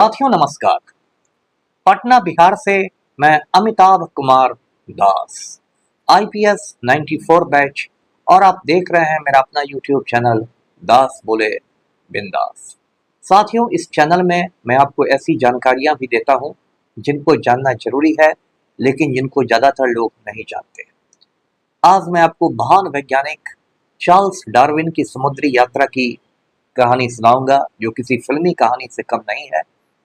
साथियों नमस्कार। पटना बिहार से मैं अमिताभ कुमार दास, आईपीएस 94 बैच, और आप देख रहे हैं मेरा अपना यूट्यूब चैनल दास बोले बिंदास। साथियों, इस चैनल में मैं आपको ऐसी जानकारियां भी देता हूं जिनको जानना जरूरी है, लेकिन जिनको ज़्यादातर लोग नहीं जानते। आज मैं आपको महान वैज्ञानिक चार्ल्स डार्विन की समुद्री यात्रा की कहानी सुनाऊंगा, जो किसी फिल्मी कहानी से कम नहीं है।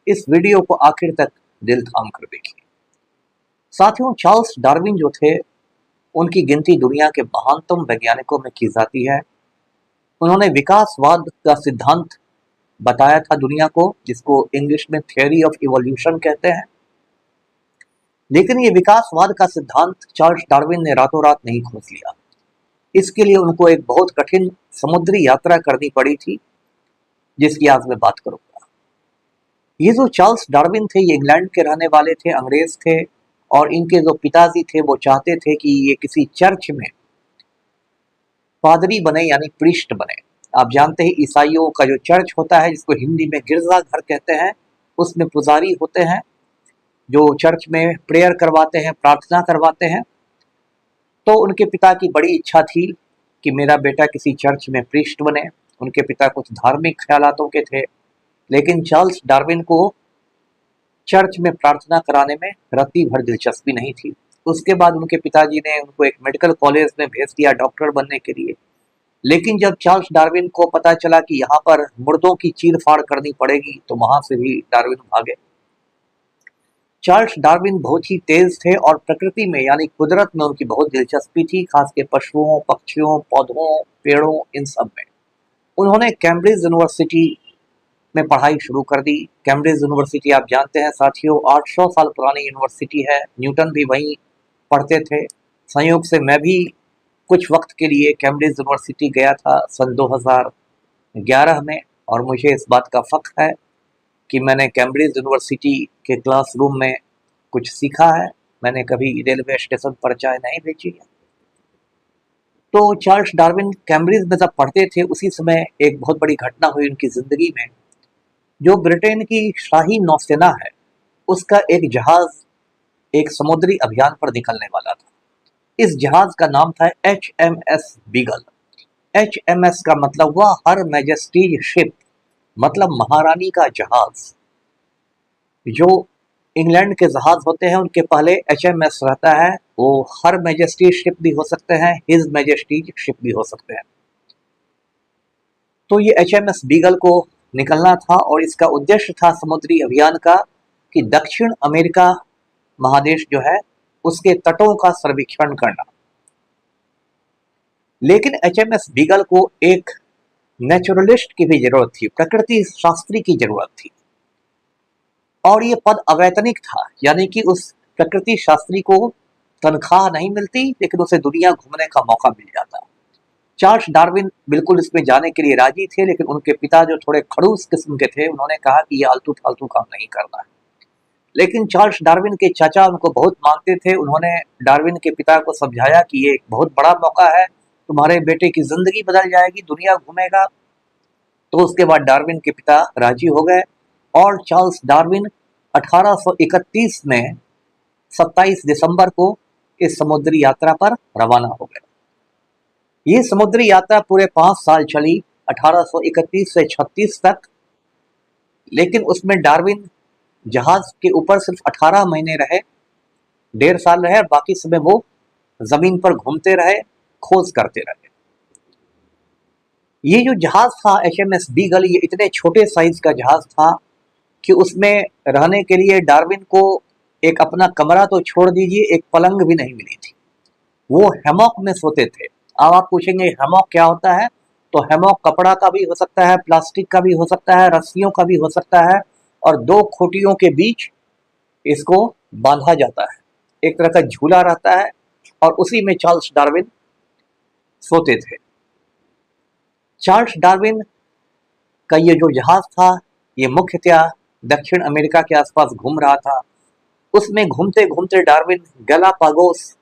इस वीडियो को आखिर तक दिल थाम कर देखिए। साथियों, चार्ल्स डार्विन जो थे, उनकी गिनती दुनिया के महानतम वैज्ञानिकों में की जाती है। उन्होंने विकासवाद का सिद्धांत बताया था दुनिया को, जिसको इंग्लिश में थियोरी ऑफ इवोल्यूशन कहते हैं। लेकिन ये विकासवाद का सिद्धांत चार्ल्स डार्विन ने रातों रात नहीं खोज लिया। इसके लिए उनको एक बहुत कठिन समुद्री यात्रा करनी पड़ी थी, जिसकी आज मैं बात करूंगा। ये जो चार्ल्स डार्विन थे, ये इंग्लैंड के रहने वाले थे, अंग्रेज थे, और इनके जो पिताजी थे वो चाहते थे कि ये किसी चर्च में पादरी बने, यानी प्रीस्ट बने। आप जानते हैं ईसाइयों का जो चर्च होता है, जिसको हिंदी में गिरजाघर कहते हैं, उसमें पुजारी होते हैं जो चर्च में प्रेयर करवाते हैं, प्रार्थना करवाते हैं। तो उनके पिता की बड़ी इच्छा थी कि मेरा बेटा किसी चर्च में प्रीस्ट बने। उनके पिता कुछ धार्मिक ख्यालातों के थे, लेकिन चार्ल्स डार्विन को चर्च में प्रार्थना कराने में रत्ती भर दिलचस्पी नहीं थी। उसके बाद उनके पिताजी ने उनको एक मेडिकल कॉलेज में भेज दिया डॉक्टर बनने के लिए। लेकिन जब चार्ल्स डार्विन को पता चला कि यहाँ पर मुर्दों की चीर फाड़ करनी पड़ेगी, तो वहां से भी डार्विन भागे। चार्ल्स डार्विन बहुत ही तेज थे और प्रकृति में यानी कुदरत में उनकी बहुत दिलचस्पी थी, खासकर पशुओं, पक्षियों, पौधों, पेड़ों, इन सब में। उन्होंने कैम्ब्रिज यूनिवर्सिटी में पढ़ाई शुरू कर दी। कैम्ब्रिज यूनिवर्सिटी आप जानते हैं साथियों, 800 साल पुरानी यूनिवर्सिटी है। न्यूटन भी वहीं पढ़ते थे। संयोग से मैं भी कुछ वक्त के लिए कैम्ब्रिज यूनिवर्सिटी गया था सन 2011 में, और मुझे इस बात का फख्र है कि मैंने कैम्ब्रिज यूनिवर्सिटी के क्लासरूम में कुछ सीखा है। मैंने कभी रेलवे स्टेशन पर चाय नहीं बेची है। तो चार्ल्स डार्विन कैम्ब्रिज में जब पढ़ते थे, उसी समय एक बहुत बड़ी घटना हुई उनकी जिंदगी में। जो ब्रिटेन की शाही नौसेना है, उसका एक जहाज एक समुद्री अभियान पर निकलने वाला था। इस जहाज का नाम था HMS बीगल। HMS का मतलब हुआ हर मैजेस्टीज शिप, मतलब महारानी का जहाज। जो इंग्लैंड के जहाज होते हैं, उनके पहले HMS रहता है। वो हर मैजेस्टीज शिप भी हो सकते हैं, हिज मैजेस्टीज शिप भी हो सकते हैं। तो ये HMS बीगल को निकलना था, और इसका उद्देश्य था समुद्री अभियान का कि दक्षिण अमेरिका महादेश जो है, उसके तटों का सर्वेक्षण करना। लेकिन HMS बीगल को एक नेचुरलिस्ट की भी जरूरत थी, प्रकृति शास्त्री की जरूरत थी। और ये पद अवैतनिक था, यानी कि उस प्रकृति शास्त्री को तनख्वाह नहीं मिलती, लेकिन उसे दुनिया घूमने का मौका मिल जाता। चार्ल्स डार्विन बिल्कुल इसमें जाने के लिए राजी थे, लेकिन उनके पिता जो थोड़े खड़ूस किस्म के थे, उन्होंने कहा कि ये आलतू फालतू काम नहीं करना है। लेकिन चार्ल्स डार्विन के चाचा उनको बहुत मानते थे। उन्होंने डार्विन के पिता को समझाया कि ये एक बहुत बड़ा मौका है, तुम्हारे बेटे की जिंदगी बदल जाएगी, दुनिया घूमेगा। तो उसके बाद डार्विन के पिता राजी हो गए, और चार्ल्स डार्विन 1831 में 27 दिसंबर को इस समुद्री यात्रा पर रवाना हो गए। ये समुद्री यात्रा पूरे 5 साल चली, 1831 से 36 तक। लेकिन उसमें डार्विन जहाज के ऊपर सिर्फ 18 महीने रहे, 1.5 साल रहे, और बाकी समय वो जमीन पर घूमते रहे, खोज करते रहे। ये जो जहाज था HMS बीगल, ये इतने छोटे साइज का जहाज था कि उसमें रहने के लिए डार्विन को एक अपना कमरा तो छोड़ दीजिए, एक पलंग भी नहीं मिली थी। वो हैमॉक में सोते थे। अब आप पूछेंगे हैमॉक क्या होता है? तो हैमॉक कपड़ा का भी हो सकता है, प्लास्टिक का भी हो सकता है, रस्सियों का भी हो सकता है, और 2 खूंटियों के बीच इसको बांधा जाता है। एक तरह का झूला रहता है, और उसी में चार्ल्स डार्विन सोते थे। चार्ल्स डार्विन का ये जो जहाज था, ये मुख्यतया दक्षिण अमेरिका के आसपास घूम रहा था। उसमें घूमते घूमते डार्विन गैलापागोस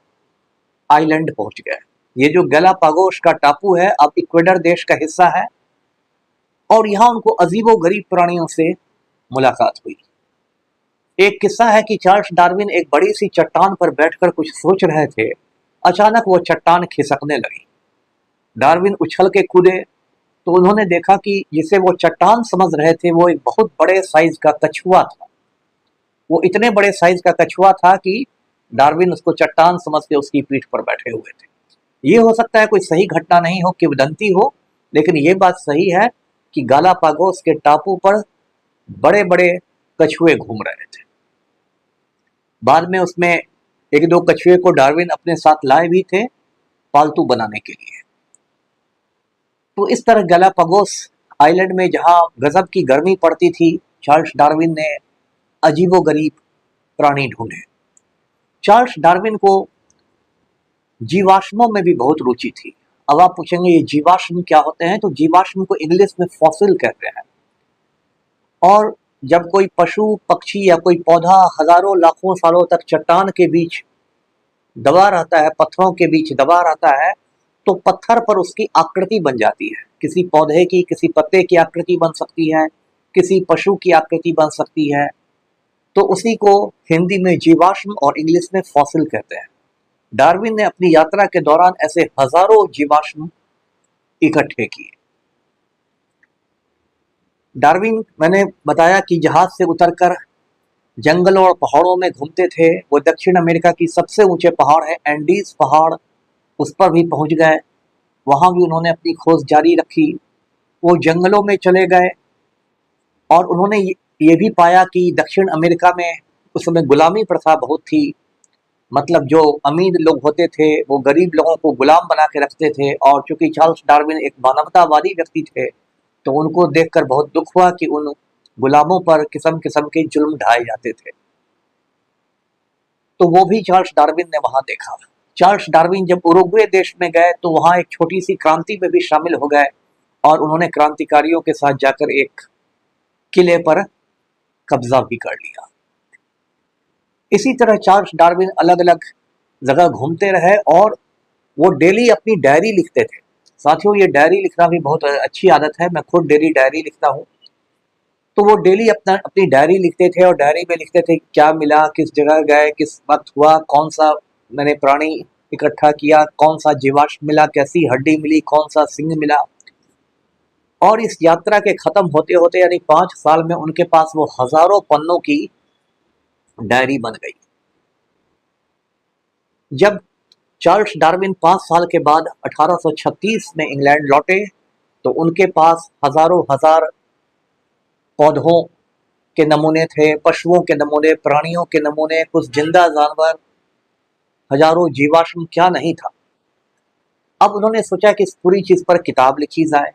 आइलैंड पहुंच गए। ये जो गैलापागोस का टापू है, अब इक्वेडर देश का हिस्सा है, और यहाँ उनको अजीबो गरीब प्राणियों से मुलाकात हुई। एक किस्सा है कि चार्ल्स डार्विन एक बड़ी सी चट्टान पर बैठकर कुछ सोच रहे थे। अचानक वो चट्टान खिसकने लगी। डार्विन उछल के कूदे तो उन्होंने देखा कि जिसे वो चट्टान समझ रहे थे वो एक बहुत बड़े साइज का कछुआ था। वो इतने बड़े साइज का कछुआ था कि डार्विन उसको चट्टान समझ के उसकी पीठ पर बैठे हुए थे। ये हो सकता है कोई सही घटना नहीं हो, किंवदंती हो, लेकिन ये बात सही है कि गालापागोस के टापू पर बड़े बड़े कछुए घूम रहे थे। बाद में उसमें एक दो कछुए को डार्विन अपने साथ लाए भी थे पालतू बनाने के लिए। तो इस तरह गालापागोस आइलैंड में जहाँ गजब की गर्मी पड़ती थी, चार्ल्स डार्विन ने अजीबोगरीब प्राणी ढूंढे। चार्ल्स डार्विन को जीवाश्मों में भी बहुत रुचि थी। अब आप पूछेंगे ये जीवाश्म क्या होते हैं, तो जीवाश्म को इंग्लिश में फॉसिल कहते हैं। और जब कोई पशु पक्षी या कोई पौधा हजारों लाखों सालों तक चट्टान के बीच दबा रहता है, पत्थरों के बीच दबा रहता है, तो पत्थर पर उसकी आकृति बन जाती है। किसी पौधे की, किसी पत्ते की आकृति बन सकती है, किसी पशु की आकृति बन सकती है। तो उसी को हिंदी में जीवाश्म और इंग्लिश में फॉसिल कहते हैं। डार्विन ने अपनी यात्रा के दौरान ऐसे हजारों जीवाश्म इकट्ठे किए। डार्विन, मैंने बताया कि जहाज से उतरकर जंगलों और पहाड़ों में घूमते थे। वो दक्षिण अमेरिका की सबसे ऊंचे पहाड़ है एंडीज पहाड़, उस पर भी पहुंच गए। वहां भी उन्होंने अपनी खोज जारी रखी। वो जंगलों में चले गए और उन्होंने ये भी पाया कि दक्षिण अमेरिका में उस समय गुलामी प्रथा बहुत थी। मतलब जो अमीर लोग होते थे वो गरीब लोगों को गुलाम बना के रखते थे, और चूंकि चार्ल्स डार्विन एक मानवतावादी व्यक्ति थे तो उनको देखकर बहुत दुख हुआ कि उन गुलामों पर किस्म किस्म के जुल्म ढाए जाते थे। तो वो भी चार्ल्स डार्विन ने वहां देखा। चार्ल्स डार्विन जब उरुग्वे देश में गए तो वहां एक छोटी सी क्रांति में भी शामिल हो गए और उन्होंने क्रांतिकारियों के साथ जाकर एक किले पर कब्जा भी कर लिया। इसी तरह चार्ल्स डार्विन अलग अलग जगह घूमते रहे और वो डेली अपनी डायरी लिखते थे। साथियों, ये डायरी लिखना भी बहुत अच्छी आदत है। मैं खुद डेली डायरी लिखता हूँ। तो वो डेली अपनी डायरी लिखते थे और डायरी में लिखते थे क्या मिला, किस जगह गए, किस वक्त हुआ, कौन सा मैंने प्राणी इकट्ठा किया, कौन सा जीवाश्म मिला, कैसी हड्डी मिली, कौन सा सिंह मिला। और इस यात्रा के खत्म होते होते यानी 5 साल में उनके पास वो हजारों पन्नों की डायरी बन गई। जब चार्ल्स डार्विन 5 साल के बाद 1836 में इंग्लैंड लौटे तो उनके पास हजारों हजार पौधों के नमूने थे, पशुओं के नमूने, प्राणियों के नमूने, कुछ जिंदा जानवर, हजारों जीवाश्म, क्या नहीं था। अब उन्होंने सोचा कि इस पूरी चीज पर किताब लिखी जाए।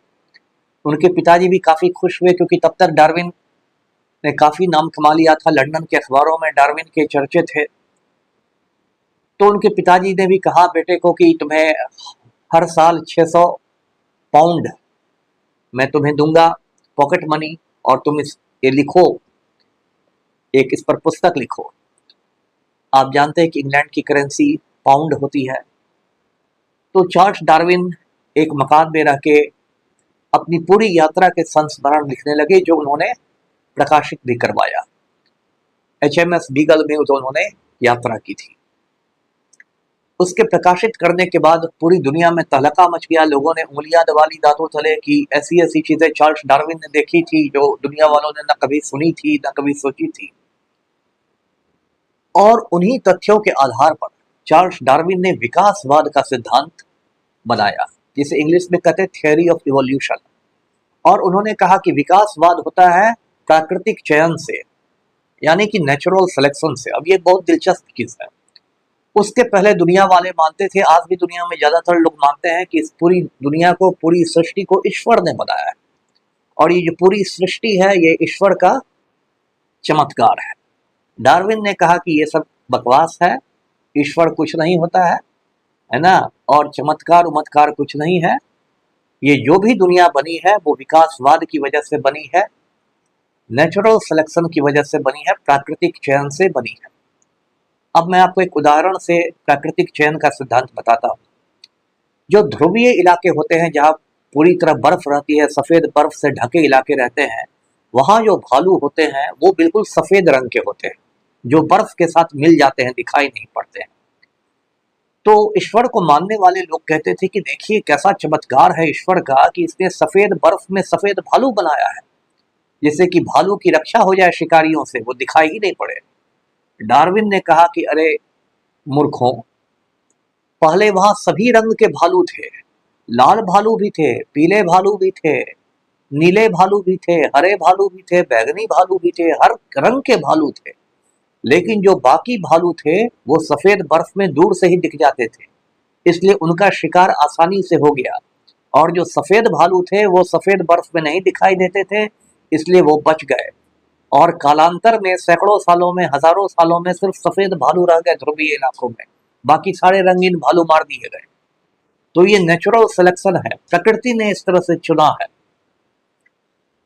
उनके पिताजी भी काफी खुश हुए क्योंकि तब तक डार्विन ने काफी नाम कमा लिया था। लंदन के अखबारों में डार्विन के चर्चे थे। तो उनके पिताजी ने भी कहा बेटे को कि तुम्हें हर साल 600 पाउंड मैं तुम्हें दूंगा पॉकेट मनी, और तुम ये लिखो, एक इस पर पुस्तक लिखो। आप जानते हैं कि इंग्लैंड की करेंसी पाउंड होती है। तो चार्ल्स डार्विन एक मकान में रह के अपनी पूरी यात्रा के संस्मरण लिखने लगे, जो उन्होंने प्रकाशित भी करवाया। HMS बीगल में जो उन्होंने यात्रा की थी, उसके प्रकाशित करने के बाद पूरी दुनिया में तहलका मच गया। लोगों ने उंगलियां दबा ली दांतों तले कि ऐसी ऐसी चीजें चार्ल्स डार्विन ने देखी थी जो दुनिया वालों ने न कभी सुनी थी न कभी सोची थी। और उन्हीं तथ्यों के आधार पर चार्ल्स डार्विन ने विकासवाद का सिद्धांत बनाया, जिसे इंग्लिश में कहते हैं थियरी ऑफ इवोल्यूशन। और उन्होंने कहा कि विकासवाद होता है प्राकृतिक चयन से, यानी कि नेचुरल सिलेक्शन से। अब ये बहुत दिलचस्प चीज है। उसके पहले दुनिया वाले मानते थे, आज भी दुनिया में ज्यादातर लोग मानते हैं कि इस पूरी दुनिया को, पूरी सृष्टि को ईश्वर ने बनाया है और ये जो पूरी सृष्टि है ये ईश्वर का चमत्कार है। डार्विन ने कहा कि ये सब बकवास है, ईश्वर कुछ नहीं होता है ना, और चमत्कार उमत्कार कुछ नहीं है। ये जो भी दुनिया बनी है वो विकासवाद की वजह से बनी है, नेचुरल सिलेक्शन की वजह से बनी है, प्राकृतिक चयन से बनी है। अब मैं आपको एक उदाहरण से प्राकृतिक चयन का सिद्धांत बताता हूँ। जो ध्रुवीय इलाके होते हैं, जहाँ पूरी तरह बर्फ रहती है, सफेद बर्फ से ढके इलाके रहते हैं, वहां जो भालू होते हैं वो बिल्कुल सफेद रंग के होते हैं, जो बर्फ के साथ मिल जाते हैं, दिखाई नहीं पड़ते हैं। तो ईश्वर को मानने वाले लोग कहते थे कि देखिए कैसा चमत्कार है ईश्वर का कि इसने सफेद बर्फ में सफेद भालू बनाया है, जिससे कि भालू की रक्षा हो जाए शिकारियों से, वो दिखाई ही नहीं पड़े। डार्विन ने कहा कि अरे मूर्खों, पहले वहां सभी रंग के भालू थे, लाल भालू भी थे, पीले भालू भी थे, नीले भालू भी थे, हरे भालू भी थे, बैगनी भालू भी थे, हर रंग के भालू थे। लेकिन जो बाकी भालू थे वो सफेद बर्फ में दूर से ही दिख जाते थे, इसलिए उनका शिकार आसानी से हो गया। और जो सफेद भालू थे वो सफेद बर्फ में नहीं दिखाई देते थे, इसलिए वो बच गए। और कालांतर में सैकड़ों सालों में, हजारों सालों में सिर्फ सफेद भालू रह गए ध्रुवीय इलाकों में, बाकी सारे रंगीन भालू मार दिए गए। तो ये नेचुरल सिलेक्शन है, प्रकृति ने इस तरह से चुना है।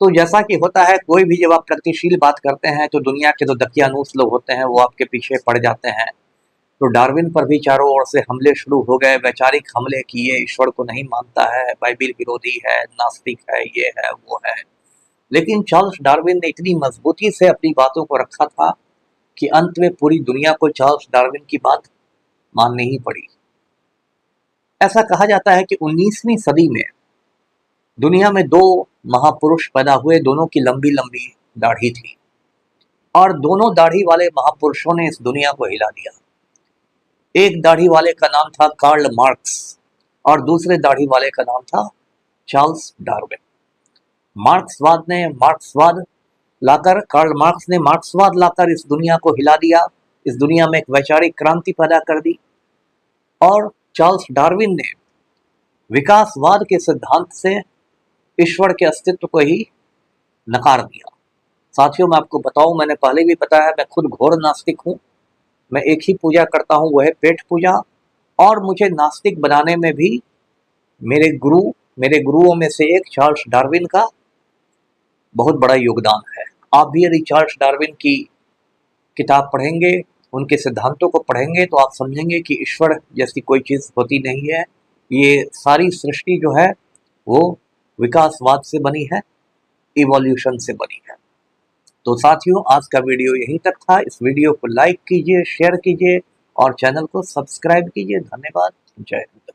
तो जैसा कि होता है, कोई भी जब आप प्रगतिशील बात करते हैं तो दुनिया के जो दकियानूस लोग होते हैं वो आपके पीछे पड़ जाते हैं। तो डार्विन पर भी चारों ओर से हमले शुरू हो गए, वैचारिक हमले किए, ईश्वर को नहीं मानता है, बाइबिल विरोधी है, नास्तिक है, ये है वो है। लेकिन चार्ल्स डार्विन ने इतनी मजबूती से अपनी बातों को रखा था कि अंत में पूरी दुनिया को चार्ल्स डार्विन की बात माननी ही पड़ी। ऐसा कहा जाता है कि 19वीं सदी में दुनिया में दो महापुरुष पैदा हुए, दोनों की लंबी लंबी दाढ़ी थी, और दोनों दाढ़ी वाले महापुरुषों ने इस दुनिया को हिला दिया। एक दाढ़ी वाले का नाम था कार्ल मार्क्स और दूसरे दाढ़ी वाले का नाम था चार्ल्स डार्विन। कार्ल मार्क्स ने मार्क्सवाद लाकर इस दुनिया को हिला दिया, इस दुनिया में एक वैचारिक क्रांति पैदा कर दी। और चार्ल्स डार्विन ने विकासवाद के सिद्धांत से ईश्वर के अस्तित्व को ही नकार दिया। साथियों, मैं आपको बताऊं, मैंने पहले भी बताया, मैं खुद घोर नास्तिक हूं। मैं एक ही पूजा करता हूं, वह है पेट पूजा। और मुझे नास्तिक बनाने में भी मेरे गुरुओं में से एक चार्ल्स डार्विन का बहुत बड़ा योगदान है। आप भी यदि चार्ल्स डार्विन की किताब पढ़ेंगे, उनके सिद्धांतों को पढ़ेंगे, तो आप समझेंगे कि ईश्वर जैसी कोई चीज़ होती नहीं है। ये सारी सृष्टि जो है वो विकासवाद से बनी है, इवोल्यूशन से बनी है। तो साथियों, आज का वीडियो यहीं तक था। इस वीडियो को लाइक कीजिए, शेयर कीजिए और चैनल को सब्सक्राइब कीजिए। धन्यवाद। जय हिंद।